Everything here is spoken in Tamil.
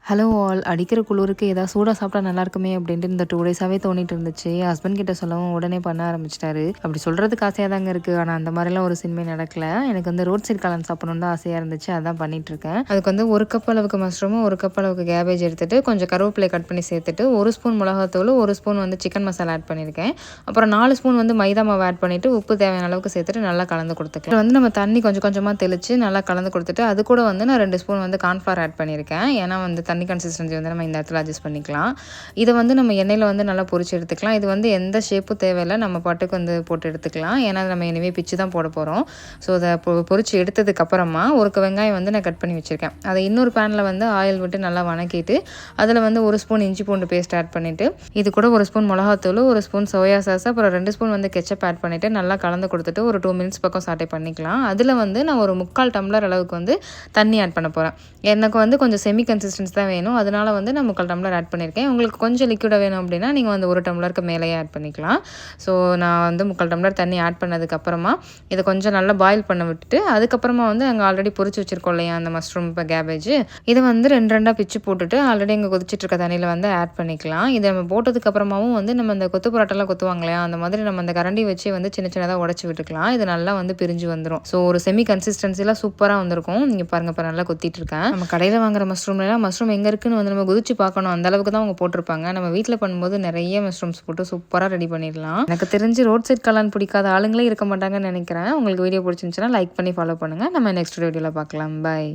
Hello all. அடிக்கிற குளிருக்கு ஏதாவது சூடாக சாப்பிட்டா நல்லா இருக்குமே அப்படின்ட்டு இந்த 2 டேஸாகவே தோணிட்டு இருந்துச்சு. ஹஸ்பண்ட் கிட்ட சொல்லவும் உடனே பண்ண ஆரம்பிச்சிட்டாரு. அப்படி சொல்கிறதுக்கு ஆசையாக தாங்க இருக்குது. ஆனால் அந்த மாதிரிலாம் ஒரு சினிமே நடக்கல. எனக்கு வந்து ரோட் சைட் காளான் சாப்பிடணுன்னு தான் ஆசையாக இருந்துச்சு. அதான் பண்ணிகிட்ருக்கேன். அதுக்கு வந்து 1 கப் அளவுக்கு மஷ்ரூமும் 1 கப் அளவுக்கு கேபேஜ் எடுத்துகிட்டு கொஞ்சம் கருவேப்பிலை கட் பண்ணி சேர்த்துட்டு 1 ஸ்பூன் மிளகாத்தூள் 1 ஸ்பூன் வந்து சிக்கன் மசாலா ஆட் பண்ணியிருக்கேன். அப்புறம் 4 ஸ்பூன் வந்து மைதா மாவு ஆட் பண்ணிவிட்டு உப்பு தேவையான அளவுக்கு சேர்த்துட்டு நல்லா கலந்து கொடுத்துக்கலாம். வந்து நம்ம தண்ணி கொஞ்சம் கொஞ்சமாக தெளித்து நல்லா கலந்து கொடுத்துட்டு அது கூட வந்து நான் 2 ஸ்பூன் வந்து கார்ன்ஃப்ளவர் ஆட் பண்ணியிருக்கேன். ஏன்னா வந்து தண்ணி கன்சிஸ்டன்சி வந்து நம்ம இந்த இடத்துல அட்ஜஸ்ட் பண்ணிக்கலாம். இதை வந்து நம்ம எண்ணெயில் வந்து நல்லா பொரிச்சு எடுத்துக்கலாம். இது வந்து எந்த ஷேப்பும் தேவையில்லை, நம்ம பாட்டுக்கு வந்து போட்டு எடுத்துக்கலாம். ஏன்னா நம்ம இனிமேல் பிச்சு தான் போட போகிறோம். ஸோ அதை பொரிச்சு எடுத்ததுக்கப்புறமா ஒரு வெங்காயம் வந்து நான் கட் பண்ணி வச்சுருக்கேன். அதை இன்னொரு பேனில் வந்து ஆயில் விட்டு நல்லா வணக்கிட்டு அதில் வந்து 1 ஸ்பூன் இஞ்சி பூண்டு பேஸ்ட் ஆட் பண்ணிவிட்டு இது கூட 1 ஸ்பூன் மிளகாத்தூள் 1 ஸ்பூன் சோயா சாஸ் அப்புறம் 2 ஸ்பூன் வந்து கெச்சப் ஆட் பண்ணிவிட்டு நல்லா கலந்து கொடுத்துட்டு ஒரு 2 மினிட்ஸ் பக்கம் சாட்டே பண்ணிக்கலாம். அதில் வந்து நான் ஒரு 3/4 டம்ளர் அளவுக்கு வந்து தண்ணி ஆட் பண்ண போகிறேன். எனக்கு வந்து கொஞ்சம் செமி கன்சிஸ்டன்ஸ் தான் வேணும். அதனால வந்து நான் 3/4 டம்ளர் ஆட் பண்ணியிருக்கேன். உங்களுக்கு கொஞ்சம் லிக்விடாக வேணும் அப்படின்னா நீங்கள் வந்து 1 டம்ளருக்கு மேலேயே ஆட் பண்ணிக்கலாம். ஸோ நான் வந்து 3/4 டம்ளர் தண்ணி ஆட் பண்ணதுக்கப்புறமா இதை கொஞ்சம் நல்லா பாயில் பண்ண விட்டுட்டு அதுக்கப்புறமா வந்து அங்கே ஆல்ரெடி பொரிச்சு வச்சுருக்கோம் இல்லையா அந்த மஷ்ரூம் இப்போ கேபேஜ் இதை வந்து 2 பிச்சு போட்டுட்டு ஆல்ரெடி இங்கே கொதிச்சிட்டு இருக்க தண்ணியில் வந்து ஆட் பண்ணிக்கலாம். இதை நம்ம போட்டதுக்கப்புறமாவும் வந்து நம்ம இந்த கொத்து பரோட்டாலாம் கொத்துவாங்க இல்லையா அந்த மாதிரி நம்ம அந்த கரண்டி வச்சு வந்து சின்ன சின்னதாக உடச்சி விட்டுக்கலாம். இது நல்லா வந்து பிரிஞ்சு வந்துடும். ஸோ ஒரு செமி கன்சிஸ்டன்சிலாம் சூப்பராக வந்திருக்கும். நீங்கள் பாருங்கள் இப்போ நல்லா கொத்திட்டு இருக்கேன். நம்ம கடையில் வாங்குற மஷ்ரூம்லாம் மஷ்ரூம் எங்கே இருக்குன்னு வந்து நம்ம குதிச்சு பார்க்கணும். அந்த அளவுக்கு தான் அவங்க போட்டிருப்பாங்க. நம்ம வீட்டில் பண்ணும்போது நிறைய மஷ்ரூம்ஸ் போட்டு சூப்பராக ரெடி பண்ணிடலாம். எனக்கு தெரிஞ்சு ரோட் சைட் காளான் பிடிக்காத ஆளுங்களே இருக்க மாட்டாங்கன்னு நினைக்கிறேன். உங்களுக்கு வீடியோ பிடிச்சிருந்துச்சுன்னா லைக் பண்ணி ஃபாலோ பண்ணுங்கள். நம்ம நெக்ஸ்ட் வீடியோவில் பார்க்கலாம். பாய்.